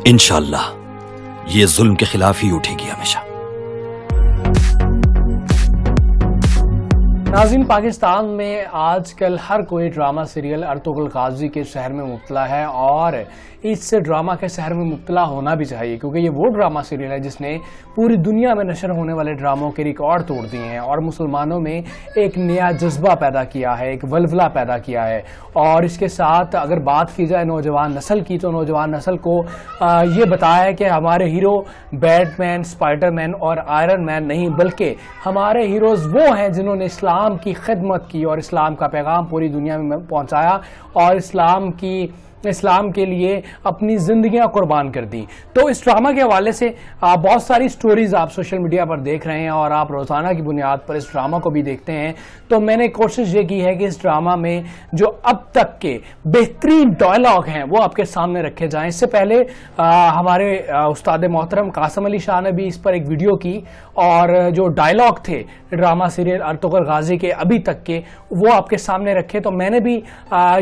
انشاءاللہ یہ ظلم کے خلاف ہی اٹھے گی ہمیشہ۔ ناظرین، پاکستان میں آج کل ہر کوئی ڈرامہ سیریل ارطغرل غازی کے شہر میں مبتلا ہے، اور اس ڈرامہ کے شہر میں مبتلا ہونا بھی چاہیے، کیونکہ یہ وہ ڈرامہ سیریل ہے جس نے پوری دنیا میں نشر ہونے والے ڈراموں کے ریکارڈ توڑ دیے ہیں اور مسلمانوں میں ایک نیا جذبہ پیدا کیا ہے، ایک ولولہ پیدا کیا ہے۔ اور اس کے ساتھ اگر بات کی جائے نوجوان نسل کی، تو نوجوان نسل کو یہ بتایا ہے کہ ہمارے ہیرو بیٹ مین، اسپائڈر مین اور آئرن مین نہیں، بلکہ ہمارے ہیروز وہ ہیں جنہوں نے اسلام کی خدمت کی اور اسلام کا پیغام پوری دنیا میں پہنچایا اور اسلام کے لیے اپنی زندگیاں قربان کر دی۔ تو اس ڈرامہ کے حوالے سے بہت ساری سٹوریز آپ سوشل میڈیا پر دیکھ رہے ہیں اور آپ روزانہ کی بنیاد پر اس ڈرامہ کو بھی دیکھتے ہیں۔ تو میں نے کوشش یہ کی ہے کہ اس ڈرامہ میں جو اب تک کے بہترین ڈائلاگ ہیں وہ آپ کے سامنے رکھے جائیں۔ اس سے پہلے ہمارے استاد محترم قاسم علی شاہ نے بھی اس پر ایک ویڈیو کی، اور جو ڈائلاگ تھے ڈرامہ سیریل ارطغرل غازی کے ابھی تک کے، وہ آپ کے سامنے رکھے۔ تو میں نے بھی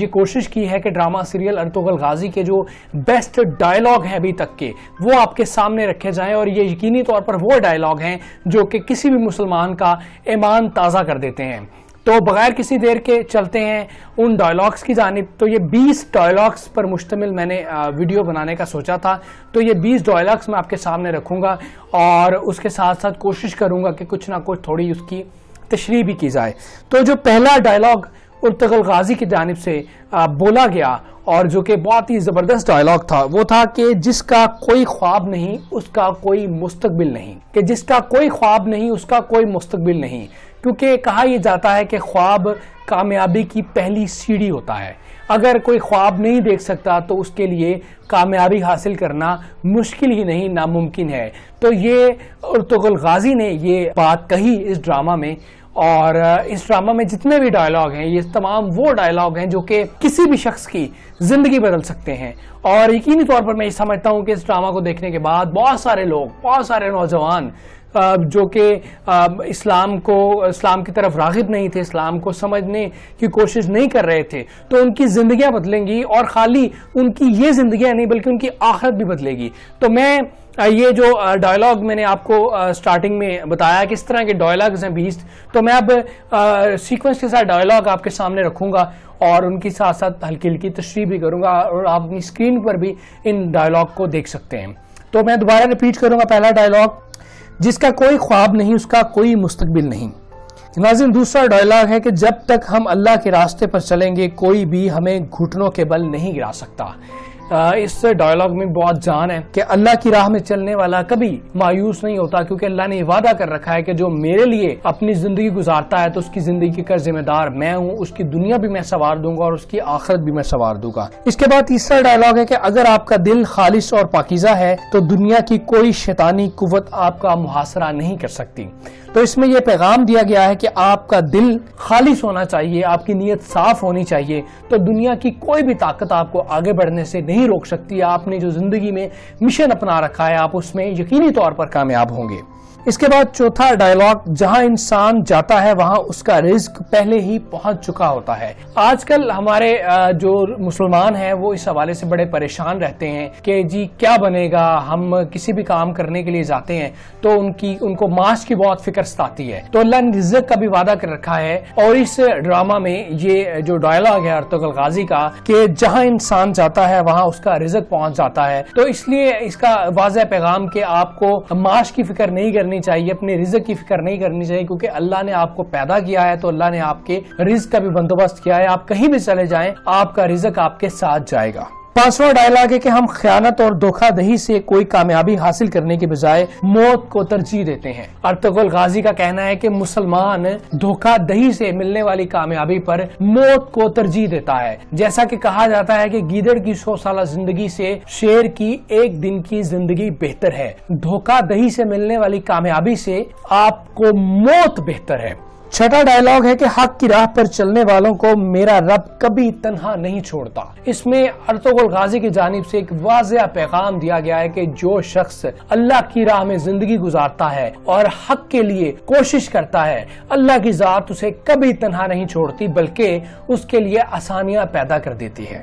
یہ کوشش کی ہے کہ ڈرامہ سیریل ارطغرل غازی کے جو بیسٹ ڈائلاگ ہیں ابھی تک کے، وہ آپ کے سامنے رکھے جائیں، اور یہ یقینی طور پر وہ ڈائلاگ ہیں جو کہ کسی بھی مسلمان کا ایمان تازہ کر دیتے ہیں۔ تو بغیر کسی دیر کے چلتے ہیں ان ڈائلاگز کی جانب۔ تو یہ 20 ڈائلاگز پر مشتمل میں نے ویڈیو بنانے کا سوچا تھا، تو یہ 20 ڈائلاگز میں آپ کے سامنے رکھوں گا، اور اس کے ساتھ ساتھ کوشش کروں گا کہ کچھ نہ کچھ تھوڑی اس کی تشریح بھی کی جائے۔ تو جو پہلا ڈائلاگ ارطغرل غازی کی جانب سے بولا گیا اور جو کہ بہت ہی زبردست ڈائلاگ تھا، وہ تھا کہ جس کا کوئی خواب نہیں اس کا کوئی مستقبل نہیں، کہ جس کا کوئی خواب نہیں اس کا کوئی مستقبل نہیں، کیونکہ کہا یہ جاتا ہے کہ خواب کامیابی کی پہلی سیڑھی ہوتا ہے۔ اگر کوئی خواب نہیں دیکھ سکتا تو اس کے لیے کامیابی حاصل کرنا مشکل ہی نہیں، ناممکن ہے۔ تو یہ ارطغرل غازی نے یہ بات کہی اس ڈرامہ میں، اور اس ڈرامہ میں جتنے بھی ڈائلاگ ہیں یہ تمام وہ ڈائلاگ ہیں جو کہ کسی بھی شخص کی زندگی بدل سکتے ہیں۔ اور یقینی طور پر میں یہ سمجھتا ہوں کہ اس ڈرامہ کو دیکھنے کے بعد بہت سارے لوگ، بہت سارے نوجوان جو کہ اسلام کی طرف راغب نہیں تھے، اسلام کو سمجھنے کی کوشش نہیں کر رہے تھے، تو ان کی زندگیاں بدلیں گی، اور خالی ان کی یہ زندگیاں نہیں بلکہ ان کی آخرت بھی بدلے گی۔ تو میں یہ جو ڈائلاگ میں نے آپ کو سٹارٹنگ میں بتایا کہ اس طرح کے ڈائلاگز ہیں 20، تو میں اب سیکوینس کے ساتھ ڈائلاگ آپ کے سامنے رکھوں گا اور ان کی ساتھ ساتھ ہلکی ہلکی تشریح بھی کروں گا، اور آپ اپنی اسکرین پر بھی ان ڈائلاگ کو دیکھ سکتے ہیں۔ تو میں دوبارہ ریپیٹ کروں گا۔ پہلا ڈائلاگ، جس کا کوئی خواب نہیں اس کا کوئی مستقبل نہیں۔ ناظرین، دوسرا ڈائلاگ ہے کہ جب تک ہم اللہ کے راستے پر چلیں گے کوئی بھی ہمیں گھٹنوں کے بل نہیں گرا سکتا۔ اس ڈائلاگ میں بہت جان ہے کہ اللہ کی راہ میں چلنے والا کبھی مایوس نہیں ہوتا، کیونکہ اللہ نے وعدہ کر رکھا ہے کہ جو میرے لیے اپنی زندگی گزارتا ہے تو اس کی زندگی کا ذمہ دار میں ہوں، اس کی دنیا بھی میں سنوار دوں گا اور اس کی آخرت بھی میں سنوار دوں گا۔ اس کے بعد تیسرا ڈائلاگ ہے کہ اگر آپ کا دل خالص اور پاکیزہ ہے تو دنیا کی کوئی شیطانی قوت آپ کا محاصرہ نہیں کر سکتی۔ تو اس میں یہ پیغام دیا گیا ہے کہ آپ کا دل خالص ہونا چاہیے، آپ کی نیت صاف ہونی چاہیے، تو دنیا کی کوئی بھی طاقت آپ کو آگے بڑھنے سے نہیں روک سکتی۔ آپ نے جو زندگی میں مشن اپنا رکھا ہے آپ اس میں یقینی طور پر کامیاب ہوں گے۔ اس کے بعد چوتھا ڈائلاگ، جہاں انسان جاتا ہے وہاں اس کا رزق پہلے ہی پہنچ چکا ہوتا ہے۔ آج کل ہمارے جو مسلمان ہیں وہ اس حوالے سے بڑے پریشان رہتے ہیں کہ جی کیا بنے گا، ہم کسی بھی کام کرنے کے لیے جاتے ہیں تو ان کو معاش کی بہت فکر ستاتی ہے۔ تو اللہ نے رزق کا بھی وعدہ کر رکھا ہے، اور اس ڈرامہ میں یہ جو ڈائلاگ ہے ارطغرل غازی کا کہ جہاں انسان جاتا ہے وہاں اس کا رزق پہنچ جاتا ہے، تو اس لیے اس کا واضح پیغام کہ آپ کو معاش کی فکر نہیں کرنی چاہیے، اپنے رزق کی فکر نہیں کرنی چاہیے، کیونکہ اللہ نے آپ کو پیدا کیا ہے تو اللہ نے آپ کے رزق کا بھی بندوبست کیا ہے۔ آپ کہیں بھی چلے جائیں آپ کا رزق آپ کے ساتھ جائے گا۔ پانچواں ڈائلاگ ہے کہ ہم خیانت اور دھوکہ دہی سے کوئی کامیابی حاصل کرنے کے بجائے موت کو ترجیح دیتے ہیں۔ ارطغرل غازی کا کہنا ہے کہ مسلمان دھوکہ دہی سے ملنے والی کامیابی پر موت کو ترجیح دیتا ہے۔ جیسا کہ کہا جاتا ہے کہ گیدڑ کی 100 سالہ زندگی سے شیر کی ایک دن کی زندگی بہتر ہے، دھوکہ دہی سے ملنے والی کامیابی سے آپ کو موت بہتر ہے۔ چھٹا ڈائلاگ ہے کہ حق کی راہ پر چلنے والوں کو میرا رب کبھی تنہا نہیں چھوڑتا۔ اس میں ارطغرل غازی کی جانب سے ایک واضح پیغام دیا گیا ہے کہ جو شخص اللہ کی راہ میں زندگی گزارتا ہے اور حق کے لیے کوشش کرتا ہے، اللہ کی ذات اسے کبھی تنہا نہیں چھوڑتی بلکہ اس کے لیے آسانیاں پیدا کر دیتی ہے۔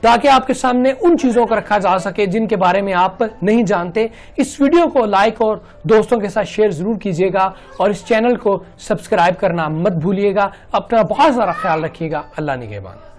تاکہ آپ کے سامنے ان چیزوں کو رکھا جا سکے جن کے بارے میں آپ نہیں جانتے۔ اس ویڈیو کو لائک اور دوستوں کے ساتھ شیئر ضرور کیجیے گا اور اس چینل کو سبسکرائب کرنا مت بھولیے گا۔ اپنا بہت سارا خیال رکھیے گا۔ اللہ نگہبان۔